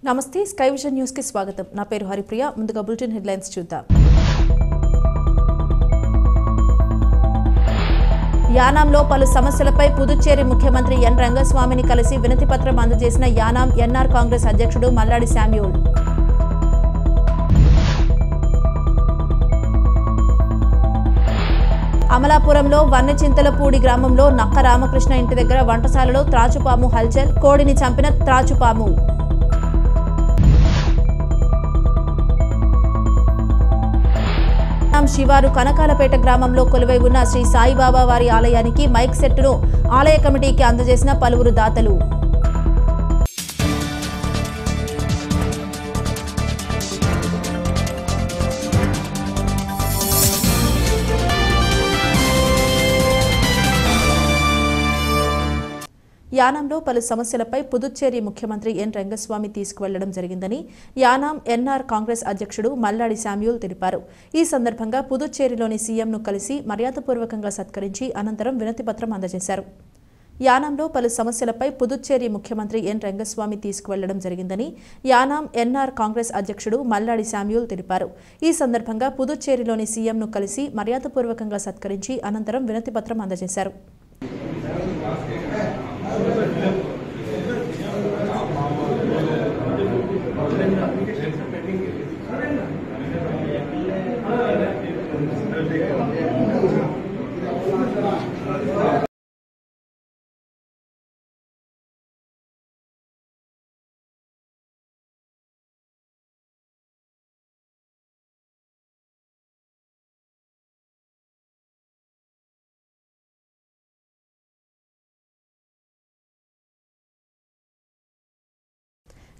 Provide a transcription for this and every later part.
నమస్తే sky vision news కి స్వాగతం. నా పేరు హరిప్రియ. ముందుగా బులెటిన్ హెడ్లైన్స్ చూద్దాం. యానాంలో పలు సమస్యలపై పుదుచ్చేరి ముఖ్యమంత్రి ఎన్ రంగస్వామిని కలిసి వినతి పత్రం అందజేసిన యానాం ఎన్ఆర్ కాంగ్రెస్ అధ్యక్షుడు మల్లాడి శామ్యూల్. అమలాపురంలో వన్నెచింతలపూడి గ్రామంలో నక్క రామకృష్ణ ఇంటి దగ్గర వంటశాలలో త్రాచుపాము హల్చల్, కోడిని చంపిన త్రాచుపాము. శివారు కనకాలపేట గ్రామంలో కొలువై ఉన్న శ్రీ సాయిబాబా వారి ఆలయానికి మైక్ సెట్ను ఆలయ కమిటీకి అందజేసిన పలువురు దాతలు. యానాంలో పలు సమస్యలపై పుదుచ్చేరి ముఖ్యమంత్రి ఎన్ రంగస్వామి తీసుకువెళ్లడం జరిగిందని యానాం ఎన్ఆర్ కాంగ్రెస్ అధ్యక్షుడు మల్లాడి శామ్యూల్ తెలిపారు. ఈ సందర్భంగా పుదుచ్చేరిలోని సీఎంను కలిసి మర్యాదపూర్వకంగా సత్కరించి అనంతరం వినతిపత్రం అందజేశారు. యానాంలో పలు సమస్యలపై పుదుచ్చేరి ముఖ్యమంత్రి ఎన్ రంగస్వామి తీసుకువెళ్లడం జరిగిందని యానాం ఎన్ఆర్ కాంగ్రెస్ అధ్యక్షుడు మల్లాడి శామ్యూల్ తెలిపారు. ఈ సందర్భంగా పుదుచ్చేరిలోని సీఎంను కలిసి మర్యాదపూర్వకంగా సత్కరించి అనంతరం వినతిపత్రం అందజేశారు.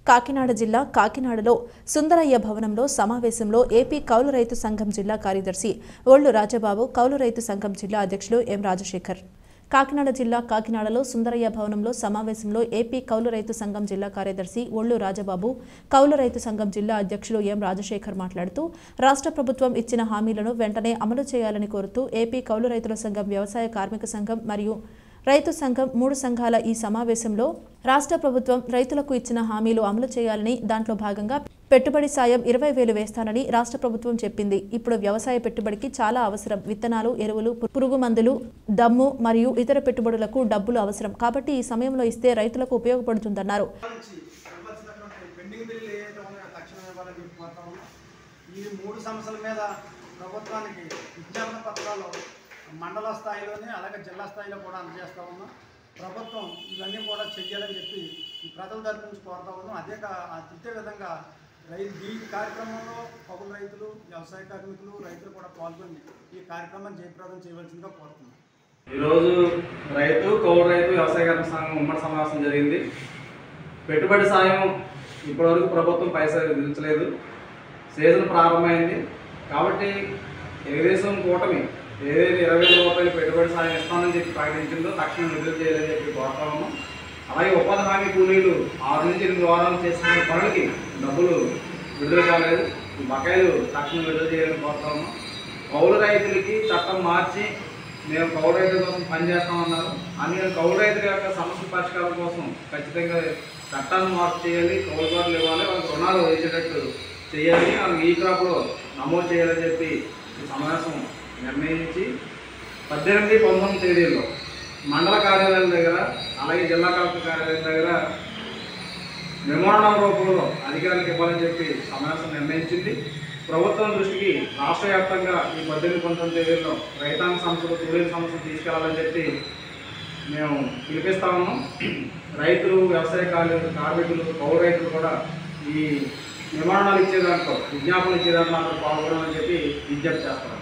కాకినాడ జిల్లా కాకినాడలో సుందరయ్య భవనంలో సమావేశంలో ఏపీ కౌలు రైతు సంఘం జిల్లా కార్యదర్శి ఒళ్ళు రాజబాబు, కౌలు రైతు సంఘం జిల్లా అధ్యక్షులు ఎం రాజశేఖర్. కాకినాడ జిల్లా కాకినాడలో సుందరయ్య భవనంలో సమావేశంలో ఏపీ కౌలు రైతు సంఘం జిల్లా కార్యదర్శి ఒళ్ళు రాజబాబు, కౌలు రైతు సంఘం జిల్లా అధ్యక్షులు ఎం రాజశేఖర్ మాట్లాడుతూ రాష్ట్ర ప్రభుత్వం ఇచ్చిన హామీలను వెంటనే అమలు చేయాలని కోరుతూ ఏపీ కౌలు రైతుల సంఘం, వ్యవసాయ కార్మిక సంఘం మరియు రైతు సంఘం 3 సంఘాల ఈ సమావేశంలో రాష్ట్ర ప్రభుత్వం రైతులకు ఇచ్చిన హామీలు అమలు చేయాలని, దాంట్లో భాగంగా పెట్టుబడి సాయం 20,000 వేస్తానని రాష్ట్ర ప్రభుత్వం చెప్పింది. ఇప్పుడు వ్యవసాయ పెట్టుబడికి చాలా అవసరం. విత్తనాలు, ఎరువులు, పురుగు మందులు, దమ్ము మరియు ఇతర పెట్టుబడులకు డబ్బులు అవసరం. కాబట్టి ఈ సమయంలో ఇస్తే రైతులకు ఉపయోగపడుతుందన్నారు. మండల స్థాయిలోనే అలాగే జిల్లా స్థాయిలో కూడా అందజేస్తూ ఉన్నాం. ప్రభుత్వం ఇవన్నీ కూడా చెయ్యాలని చెప్పి ఈ ప్రజల తరఫు నుంచి కోరుతా ఉన్నాం. ఇదే విధంగా ఈ కార్యక్రమంలో కౌలు రైతులు, వ్యవసాయ కార్మికులు, రైతులు కూడా పాల్గొని ఈ కార్యక్రమాన్ని జయప్రదం చేయవలసిందిగా కోరుతున్నాం. ఈరోజు కౌలు రైతు వ్యవసాయ కార్మిక సంఘం ఉమ్మడి సమావేశం జరిగింది. పెట్టుబడి సాయం ఇప్పటివరకు ప్రభుత్వం పైసలు విధించలేదు. సీజన్ ప్రారంభమైంది కాబట్టి తెలుగుదేశం కూటమి ఏదైతే 20,000 రూపాయలు పెట్టుబడి సాయం ఇస్తామని చెప్పి ప్రకటించిందో తక్షణం విడుదల చేయాలని చెప్పి కోరుతా ఉన్నాం. అలాగే ఉపాధి హామీ కూలీలు 6 నుంచి 8 వారాలు చేసిన పనులకి డబ్బులు విడుదల కాలేదు. ఈ బకాయిలు తక్షణం విడుదల చేయాలని కోరుతా ఉన్నాం. కౌలు రైతులకి చట్టం మార్చి మేము కౌలు రైతుల కోసం పనిచేస్తామన్నారు. అందుకని కౌలు రైతుల యొక్క సమస్య పరిష్కారం కోసం ఖచ్చితంగా చట్టాన్ని మార్పు చేయాలి, కౌలుదారులు ఇవ్వాలి, వాళ్ళకి రుణాలు వేసేటట్టు చేయాలి, వాళ్ళకి ఈ క్రాప్లో నమోదు చేయాలని చెప్పి ఈ సమావేశం నిర్ణయించి 18, 19 తేదీల్లో మండల కార్యాలయం దగ్గర అలాగే జిల్లా కలెక్టర్ కార్యాలయం దగ్గర మెమోరాండం రూపంలో అధికారులకు ఇవ్వాలని చెప్పి సమావేశం నిర్ణయించింది. ప్రభుత్వం దృష్టికి రాష్ట్ర వ్యాప్తంగా ఈ 18, 19 తేదీల్లో రైతాంగ సమస్యలు, కూలీల సమస్యలు తీసుకెళ్లాలని చెప్పి మేము పిలిపిస్తా ఉన్నాం. రైతులు, వ్యవసాయ కార్మికులు, కౌలు రైతులు కూడా ఈ మెమోరాండాలు ఇచ్చేదాంట్లో, విజ్ఞాపనలు ఇచ్చేదాంట్లో అందరూ పాల్గొనాలని చెప్పి విజ్ఞప్తి చేస్తాం.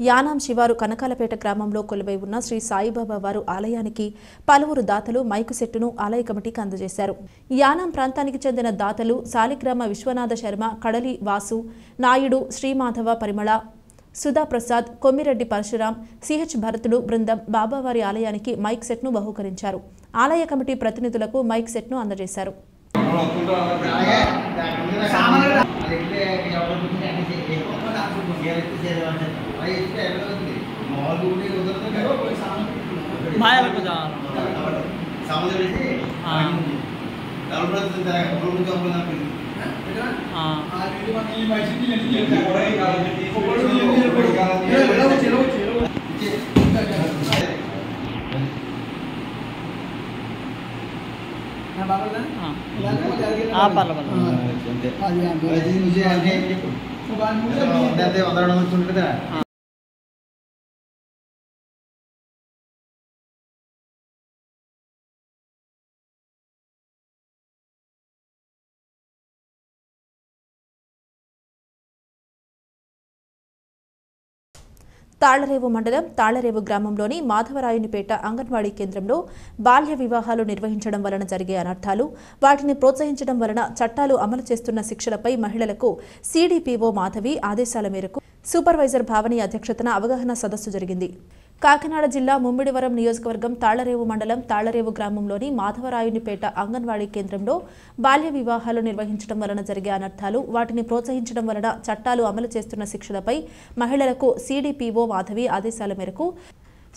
యానాం శివారు కనకాలపేట గ్రామంలో కొలువై ఉన్న శ్రీ సాయిబాబా వారు ఆలయానికి పలువురు దాతలు మైకు సెట్టును ఆలయ కమిటీకి అందజేశారు. యానాం ప్రాంతానికి చెందిన దాతలు సాలిగ్రామ విశ్వనాథ శర్మ, కడలి వాసు నాయుడు, శ్రీమాధవ పరిమళ, సుధా ప్రసాద్, కొమ్మిరెడ్డి పరశురాం, సిహెచ్ భరతుడు బృందం బాబావారి ఆలయానికి మైక్ సెట్ను బహూకరించారు. ఆలయ కమిటీ ప్రతినిధులకు మైక్ సెట్ను అందజేశారు. తాళ్లరేవు మండలం తాళ్లరేవు గ్రామంలోని మాధవరాయునిపేట అంగన్వాడీ కేంద్రంలో బాల్య వివాహాలు నిర్వహించడం వలన జరిగే అనర్థాలు, వాటిని ప్రోత్సహించడం వలన చట్టాలు అమలు చేస్తున్న శిక్షలపై మహిళలకు సిడిపిఓ మాధవి ఆదేశాల మేరకు సూపర్వైజర్ భావని అధ్యక్షతన అవగాహన సదస్సు జరిగింది. కాకినాడ జిల్లా ముమ్మిడివరం నియోజకవర్గం తాళ్లరేవు మండలం తాళ్లరేవు గ్రామంలోని మాధవరాయునిపేట అంగన్వాడీ కేంద్రంలో బాల్య వివాహాలు నిర్వహించడం వలన జరిగే అనర్థాలు, వాటిని ప్రోత్సహించడం వలన చట్టాలు అమలు చేస్తున్న శిక్షలపై మహిళలకు సిడిపిఓ మాధవి ఆదేశాల మేరకు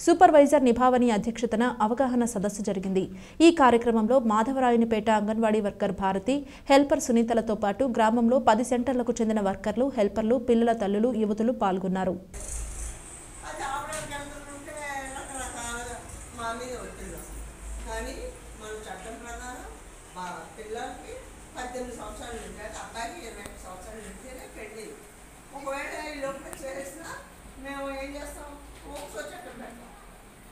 సూపర్వైజర్ నిభావని అధ్యక్షతన అవగాహన సదస్సు జరిగింది. ఈ కార్యక్రమంలో మాధవరాయునిపేట అంగన్వాడీ వర్కర్ భారతి, హెల్పర్ సునీతలతో పాటు గ్రామంలో 10 సెంటర్లకు చెందిన వర్కర్లు, హెల్పర్లు, పిల్లల తల్లులు, యువతులు పాల్గొన్నారు. పిల్లలకి 18 సంవత్సరాలు ఉంటాయి, అబ్బాయికి 20 సంవత్సరాలు ఉంటేనే పెళ్ళి. ఒకవేళ ఈ లోపల చేసినా మేము ఏం చేస్తాం, ఓక్సో చట్టం పెడతాం.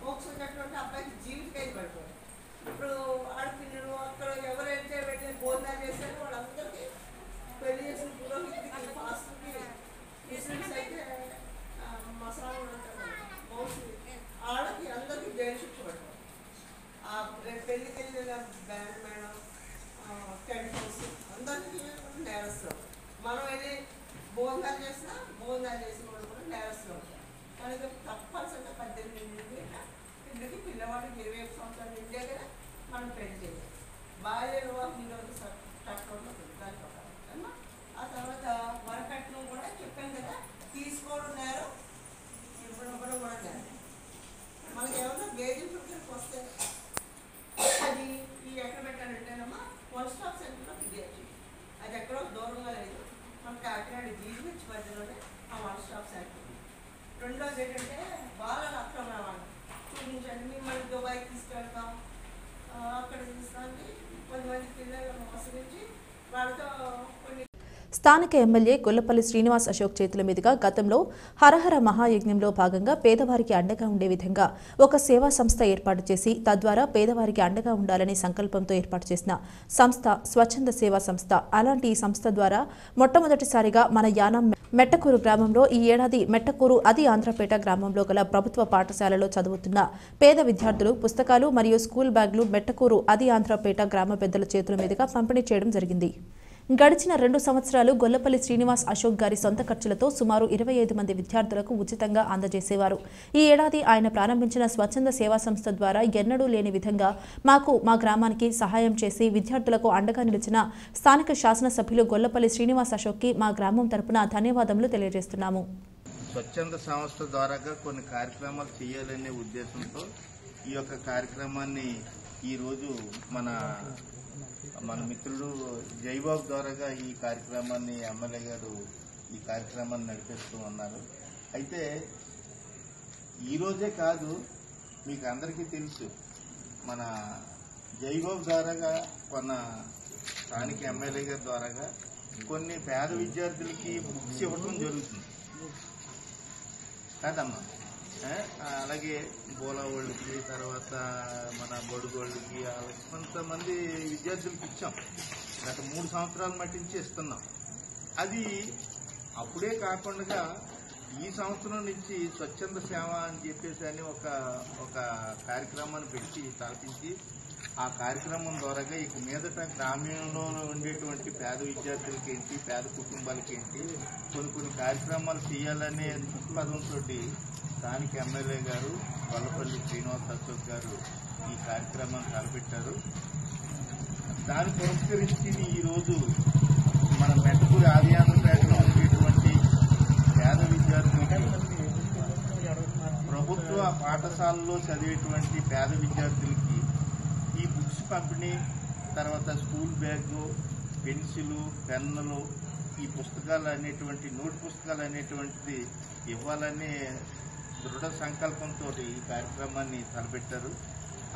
ఓక్సో చట్టం అంటే అబ్బాయికి జీవితకైదు పడుతుంది. ఇప్పుడు ఆడపిల్లలు అక్కడ ఎవరైతే వెళ్ళి భోజనాలు చేశారో వాళ్ళందరికీ పెళ్లి చేసిన పురోహితుడికి, ఫాస్ట్కి, ముస్లిమ్స్ అయితే మసాలా ఉంటారు, మౌసులు, వాళ్ళకి అందరికీ జైలు శిక్ష పడుతుంది. పెళ్లికి వెళ్ళిన బ్యాండ్ మేడం, టెంట్స్ అందరికీ నేరస్తులు. మనం వెళ్ళి భోజనాలు చేసినా భోజనాలు చేసిన వాళ్ళు కూడా నేరస్తులు ఉంటారు. కనుక తప్పనిసరిగా 18 పెళ్ళికి పిల్లవాడికి 21 సంవత్సరాలు ఉంటే కదా మనం పెళ్లి చేయాలి. బాల్య వివాహం ఈరోజు చట్టంలో దాని ప్రకారం. ఆ తర్వాత వరకట్నం కూడా చెప్పాను కదా, తీసుకోవడం నేరం, ఇవ్వడం కూడా నేరం. మనకి ఏమన్నా వేధింపులకి వస్తే అది ఈ ఎక్కడ పెట్టాలంటేనమ్మా 1 స్టాప్ సెంటర్లో విద్యార్థి, అది ఎక్కడో దూరంగా లేదు, మన కాకినాడ జీవించి మధ్యలోనే ఆ 1 స్టాప్ సెంటర్. రెండోది ఏంటంటే బాలల అక్రమణం చూపించండి, మిమ్మల్ని దుబాయ్కి తీసుకెళ్తాం, అక్కడ తీసుకొని కొంతమంది పిల్లలను మోసగించి వాళ్ళతో కొన్ని. స్థానిక ఎమ్మెల్యే గొల్లపల్లి శ్రీనివాస్ అశోక్ చేతుల మీదుగా గతంలో హరహర మహాయజ్ఞంలో భాగంగా పేదవారికి అండగా ఉండే విధంగా ఒక సేవా సంస్థ ఏర్పాటు చేసి తద్వారా పేదవారికి అండగా ఉండాలనే సంకల్పంతో ఏర్పాటు చేసిన సంస్థ స్వచ్ఛంద సేవా సంస్థ. అలాంటి ఈ సంస్థ ద్వారా మొట్టమొదటిసారిగా మన యానం మెట్టకూరు గ్రామంలో ఈ ఏడాది మెట్టకూరు అది ఆంధ్రపేట గ్రామంలో గల ప్రభుత్వ పాఠశాలలో చదువుతున్న పేద విద్యార్థులు పుస్తకాలు మరియు స్కూల్ బ్యాగులు మెట్టకూరు అది ఆంధ్రపేట గ్రామ పెద్దల చేతుల మీదుగా పంపిణీ చేయడం జరిగింది. గడిచిన 2 సంవత్సరాలు గొల్లపల్లి శ్రీనివాస్ అశోక్ గారి సొంత ఖర్చులతో సుమారు 25 మంది విద్యార్థులకు ఉచితంగా అందజేసేవారు. ఈ ఏడాది ఆయన ప్రారంభించిన స్వచ్ఛంద సేవా సంస్థ ద్వారా ఎన్నడూ లేని విధంగా మా గ్రామానికి సహాయం చేసి విద్యార్థులకు అండగా నిలిచిన స్థానిక శాసనసభ్యులు గొల్లపల్లి శ్రీనివాస్ అశోక్కి మా గ్రామం తరపున ధన్యవాదములు తెలియజేస్తున్నాము. స్వచ్ఛంద సంస్థ ద్వారా కొన్ని కార్యక్రమాలు చేయాలనే ఉద్దేశంతో ఈ యొక్క కార్యక్రమాన్ని ఈరోజు మన మిత్రుడు జైబాబు ద్వారాగా ఈ కార్యక్రమాన్ని ఎమ్మెల్యే గారు ఈ కార్యక్రమాన్ని నడిపిస్తూ ఉన్నారు. అయితే ఈరోజే కాదు, మీకు అందరికీ తెలుసు, మన జైబాబు ద్వారాగా స్థానిక ఎమ్మెల్యే గారి ద్వారాగా కొన్ని పేద విద్యార్థులకి బుక్స్ ఇవ్వడం జరుగుతుంది కాదమ్మా. అలాగే బోలా వాళ్ళకి, తర్వాత మన బడుగోళ్ళకి, కొంతమంది విద్యార్థులకి ఇచ్చాం. గత 3 సంవత్సరాల మట్టించి ఇస్తున్నాం. అది అప్పుడే కాకుండా ఈ సంవత్సరం నుంచి స్వచ్ఛంద సేవ అని చెప్పేసి అని ఒక కార్యక్రమాన్ని పెట్టి స్థాపించి ఆ కార్యక్రమం ద్వారాగా ఇక మీదట గ్రామీణంలో ఉండేటువంటి పేద విద్యార్థులకి ఏంటి, పేద కుటుంబాలకి ఏంటి కొన్ని కార్యక్రమాలు చేయాలనే దృక్పథంతో స్థానిక ఎమ్మెల్యే గారు గొల్లపల్లి శ్రీనివాస్ అశోక్ గారు ఈ కార్యక్రమాన్ని తలపెట్టారు. దాన్ని పురస్కరించి ఈరోజు మన మెట్టకూరి ఆది ఆంధ్రపేటలో ఉండేటువంటి పేద విద్యార్థులకి, ప్రభుత్వ పాఠశాలలో చదివేటువంటి పేద విద్యార్థులకి ఈ బుక్స్ పంపిణీ తర్వాత స్కూల్ బ్యాగు, పెన్సిలు, పెన్నులు, ఈ పుస్తకాలు అనేటువంటి నోట్ పుస్తకాలు అనేటువంటిది ఇవ్వాలని దృఢ సంకల్పంతో ఈ కార్యక్రమాన్ని తలపెట్టారు.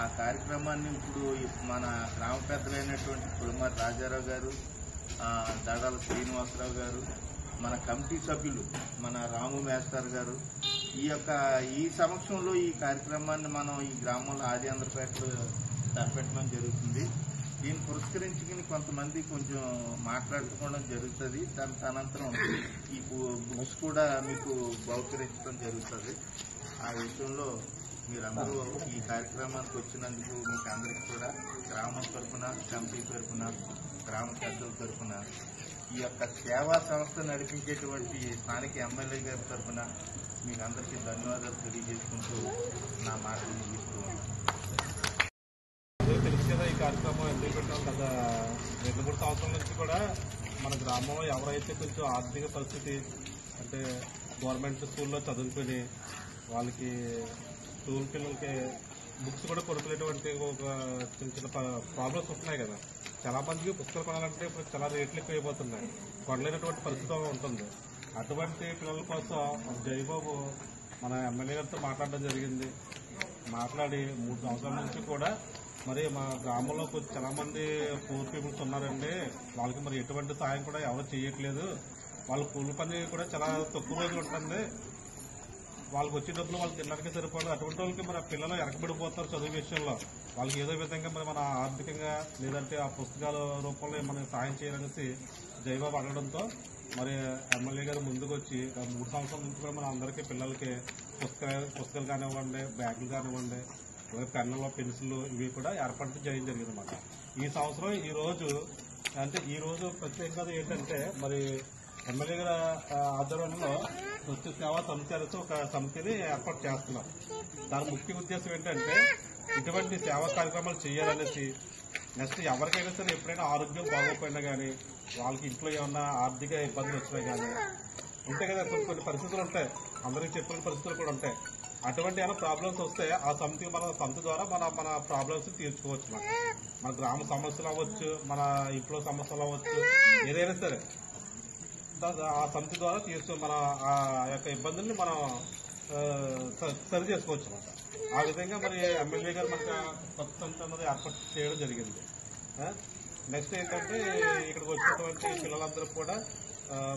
ఆ కార్యక్రమాన్ని ఇప్పుడు మన గ్రామ పెద్దలైనటువంటి పులమారి రాజారావు గారు, దాడాల శ్రీనివాసరావు గారు, మన కమిటీ సభ్యులు మన రాము మేస్టర్ గారు ఈ సమక్షంలో ఈ కార్యక్రమాన్ని మనం ఈ గ్రామంలో ఆది ఆంధ్రపేటలో తలపెట్టడం జరుగుతుంది. దీన్ని పురస్కరించుకుని కొంతమంది కొంచెం మాట్లాడుకోవడం జరుగుతుంది. దాని అనంతరం ఈ బుక్స్ కూడా మీకు బహుకరించడం జరుగుతుంది. ఆ విషయంలో మీరందరూ ఈ కార్యక్రమానికి వచ్చినందుకు మీకు అందరికీ కూడా గ్రామం తరఫున, కమిటీ తరఫున, గ్రామ పెద్దల తరఫున, ఈ యొక్క సేవా సంస్థ నడిపించేటువంటి స్థానిక ఎమ్మెల్యే గారి తరఫున మీకు అందరికీ ధన్యవాదాలు తెలియజేసుకుంటూ నా మాటలు ముగిస్తూ ఉన్నాను. తెలుసు కదా, ఈ కార్యక్రమం ఎందుకు పెట్టాం కదా. 2-3 సంవత్సరాల నుంచి కూడా మన గ్రామంలో ఎవరైతే కొంచెం ఆర్థిక పరిస్థితి అంటే గవర్నమెంట్ స్కూల్లో చదువుకుని వాళ్ళకి స్కూల్ పిల్లలకి బుక్స్ కూడా కొనుక్కునేటువంటి ఒక చిన్న చిన్న ప్రాబ్లమ్స్ వస్తున్నాయి కదా. చాలా మందికి పుస్తకాలు కొనాలంటే ఇప్పుడు చాలా రేట్లు ఎక్కువ అయిపోతున్నాయి, కొనలేనటువంటి పరిస్థితి ఉంటుంది. అటువంటి పిల్లల కోసం జయబాబు మన ఎమ్మెల్యే గారితో మాట్లాడడం జరిగింది. మాట్లాడి 3 సంవత్సరాల నుంచి కూడా మరి మా గ్రామంలో చాలా మంది పూర్ పీపుల్స్ ఉన్నారండి, వాళ్ళకి మరి ఎటువంటి సాయం కూడా ఎవరు చేయట్లేదు, వాళ్ళ కూలి పని కూడా చాలా తక్కువ రోజులు ఉంటుంది, వాళ్ళకి వచ్చే డబ్బులు వాళ్ళకి తినడానికి సరిపోదు. అటువంటి వాళ్ళకి మన పిల్లలు ఎరకబడిపోతారు చదువు విషయంలో. వాళ్ళకి ఏదో విధంగా మరి మన ఆర్థికంగా లేదంటే ఆ పుస్తకాల రూపంలో మనకి సాయం చేయాలనేసి జయబాబు అడగడంతో మరి ఎమ్మెల్యే గారు ముందుకు వచ్చి 3 సంవత్సరాల నుంచి కూడా మన అందరికీ పిల్లలకి పుస్తకాలు కానివ్వండి, బ్యాగులు కానివ్వండి, అలాగే పెన్నులు, పెన్సిళ్ళు ఇవి కూడా ఏర్పాటు చేయడం జరిగింది అన్నమాట. ఈ సంవత్సరం ఈ రోజు ప్రత్యేకంగా ఏంటంటే మరి ఎమ్మెల్యే గారి ఆధ్వర్యంలో స్వచ్ఛ సేవా సమితి అనేసి ఒక సమితిని ఏర్పాటు చేస్తున్నారు. దాని ముఖ్య ఉద్దేశం ఏంటంటే ఇటువంటి సేవా కార్యక్రమాలు చేయాలనేసి, నెక్స్ట్ ఎవరికైనా సరే ఎప్పుడైనా ఆరోగ్యం బాగోకపోయినా కానీ, వాళ్ళకి ఇంట్లో ఏమన్నా ఆర్థిక ఇబ్బందులు వచ్చినా కానీ ఉంటాయి కదా, కొన్ని పరిస్థితులు ఉంటాయి, అందరికీ చెప్పిన పరిస్థితులు కూడా ఉంటాయి. అటువంటి ఏమైనా ప్రాబ్లమ్స్ వస్తే ఆ సమితి ద్వారా మన ప్రాబ్లమ్స్ తీర్చుకోవచ్చు. మన గ్రామ సమస్యలు అవ్వచ్చు, మన ఇంట్లో సమస్యలు అవ్వచ్చు, ఏదైనా సరే ఆ సమితి ద్వారా మన ఆ యొక్క ఇబ్బందుల్ని మనం సరి చేసుకోవచ్చు అన్నమాట. ఆ విధంగా మరి ఎమ్మెల్యే గారు మనకు కొత్త సమితి అన్నది ఏర్పాటు చేయడం జరిగింది. నెక్స్ట్ ఏంటంటే ఇక్కడికి వచ్చినటువంటి పిల్లలందరూ కూడా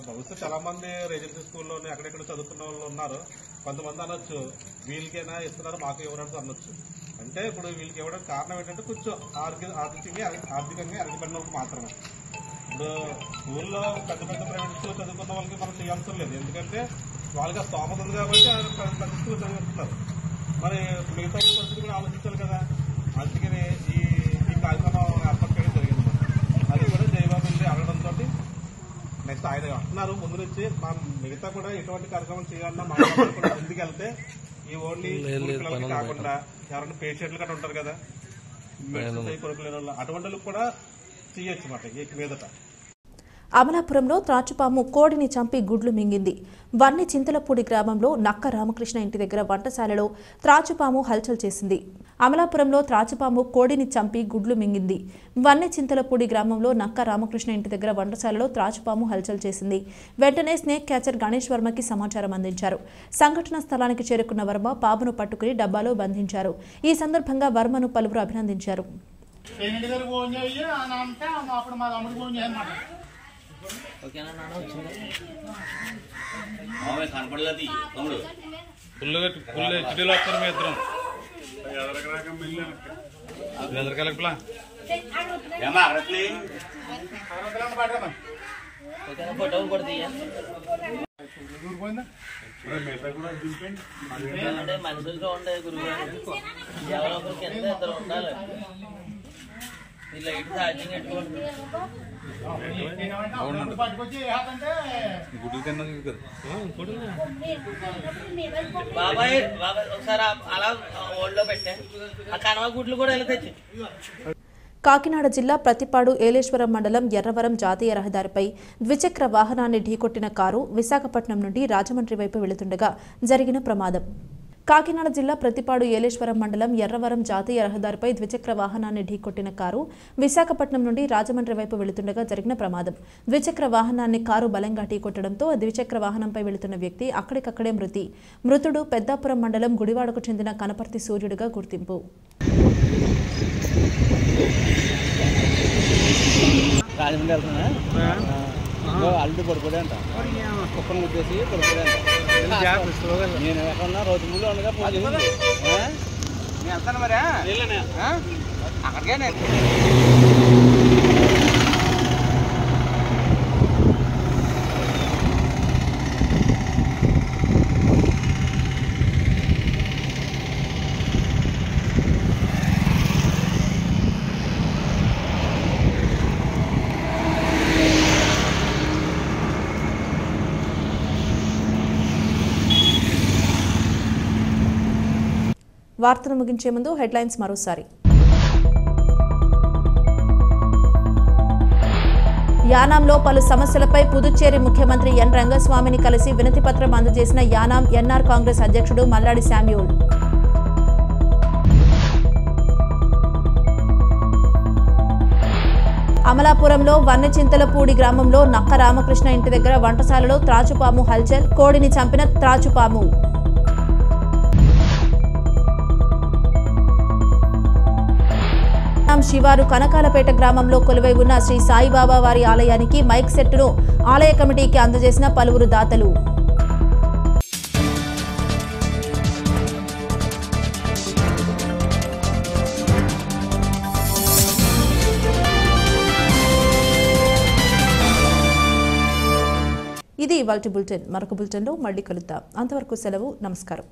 బహుశా చాలా మంది రెసిడెన్సీ స్కూల్లోనే ఎక్కడెక్కడ చదువుకున్న వాళ్ళు ఉన్నారు. కొంతమంది అనొచ్చు వీళ్ళకైనా ఇస్తున్నారు మాకు ఇవ్వడానికి అనొచ్చు. అంటే ఇప్పుడు వీళ్ళకి ఇవ్వడానికి కారణం ఏంటంటే కొంచెం ఆర్థికంగా ఎరగబడినప్పుడు మాత్రమే. ఇప్పుడు స్కూల్లో పెద్ద ప్రైవేట్ స్కూల్లో చదువుకున్న వాళ్ళకి మనం చేయాల్సిన లేదు, ఎందుకంటే వాళ్ళకి ఆ స్తోమత ఉంది కాబట్టి పెద్ద స్కూల్లో చదువుతున్నారు. మరి మిగతా పరిస్థితి కూడా ఆలోచించాలి కదా. అందుకని ఈ కార్యక్రమం ఏర్పాటు చేయడం జరిగింది. అది కూడా జయబాబు వెళ్ళి అడగడంతో నెక్స్ట్ ఆయన అంటున్నారు ముందు నుంచి మిగతా కూడా ఎటువంటి కార్యక్రమం చేయాలన్నా మాట్లాడుకుంటే ముందుకు వెళ్తే ఈ ఓన్లీ పిల్లలకి కాకుండా ఎవరైనా పేషెంట్లు కూడా ఉంటారు కదా, మెడిసిన్స్ కొనుక్కునే వాళ్ళు, అటువంటి వాళ్ళకి కూడా చేయొచ్చు అన్నమాట మీదట. అమలాపురంలో త్రాచుపాము కోడిని చంపి గుడ్లు మింగింది. వన్ని చింతలపూడి గ్రామంలో నక్క రామకృష్ణ ఇంటి దగ్గర వంటశాలలో త్రాచుపాము హల్చల్ చేసింది. అమలాపురంలో త్రాచుపాము కోడిని చంపి గుడ్లు మింగింది. వన్ని చింతలపూడి గ్రామంలో నక్క రామకృష్ణ ఇంటి దగ్గర వంటశాలలో త్రాచుపాము హల్చల్ చేసింది. వెంటనే స్నేక్ క్యాచర్ గణేష్ వర్మకి సమాచారం అందించారు. సంఘటన స్థలానికి చేరుకున్న వర్మ పామును పట్టుకుని డబ్బాలో బంధించారు. ఈ సందర్భంగా వర్మను పలువురు అభినందించారు. కనపడలేదు ఫుల్ హెచ్డీలో వస్తారు మీ ఇద్దరం ఎదరకెళ్ళకలా ఫోటో కూడా అంటే మనుషులతో ఉండే గురువు ఎవరో ఒకరికి ఎంత ఇద్దరు ఉండాలి. ఈ లైట్ ఛార్జింగ్ ఎట్టుకోండి. బాబాయ్ ఒకసారి అలా ఓల్డ్లో పెట్టా ఆ కనవ గుడ్లు కూడా వెళ్ళి తెచ్చి. కాకినాడ జిల్లా ప్రతిపాడు ఏలేశ్వరం మండలం ఎర్రవరం జాతీయ రహదారిపై ద్విచక్ర వాహనాన్ని ఢీకొట్టిన కారు విశాఖపట్నం నుండి రాజమండ్రి వైపు వెళుతుండగా జరిగిన ప్రమాదం. కాకినాడ జిల్లా ప్రతిపాడు ఏలేశ్వరం మండలం ఎర్రవరం జాతీయ రహదారిపై ద్విచక్ర వాహనాన్ని ఢీకొట్టిన కారు విశాఖపట్నం నుండి రాజమండ్రి వైపు వెళుతుండగా జరిగిన ప్రమాదం. ద్విచక్ర వాహనాన్ని కారు బలంగా ఢీకొట్టడంతో ద్విచక్ర వాహనంపై వెళుతున్న వ్యక్తి అక్కడికక్కడే మృతి. మృతుడు పెద్దాపురం మండలం గుడివాడకు చెందిన కనపర్తి సూర్యుడిగా గుర్తింపు. అల్లు పడిపోయాడంట కుక్కను వచ్చేసి పడిపోయాడంట. నేను ఎక్కడన్నా రోజు ముందు ఉండగా ఫోన్ చేసింది. నేను వెళ్తాను మరి అక్కడికే నేను. వార్తను ముగించే ముందు హెడ్లైన్స్ మరోసారి. యానాంలో పలు సమస్యలపై పుదుచ్చేరి ముఖ్యమంత్రి ఎన్ రంగస్వామిని కలిసి వినతిపత్రం అందజేసిన యానాం ఎన్ఆర్ కాంగ్రెస్ అధ్యక్షుడు మల్లాడి శామ్యూల్. అమలాపురంలో వన్నెచింతలపూడి గ్రామంలో నక్క రామకృష్ణ ఇంటి దగ్గర వంటశాలలో త్రాచుపాము హల్చల్, కోడిని చంపిన త్రాచుపాము. శివారు కనకాలపేట గ్రామంలో కొలువై ఉన్న శ్రీ సాయిబాబా వారి ఆలయానికి మైక్ సెట్టును ఆలయ కమిటీకి అందజేసిన పలువురు దాతలు. ఇది ఇవాల్టి బులెటిన్. మరొక బులెటిన్లో మళ్ళీ కలుద్దాం. అంతవరకు సెలవు. నమస్కారం.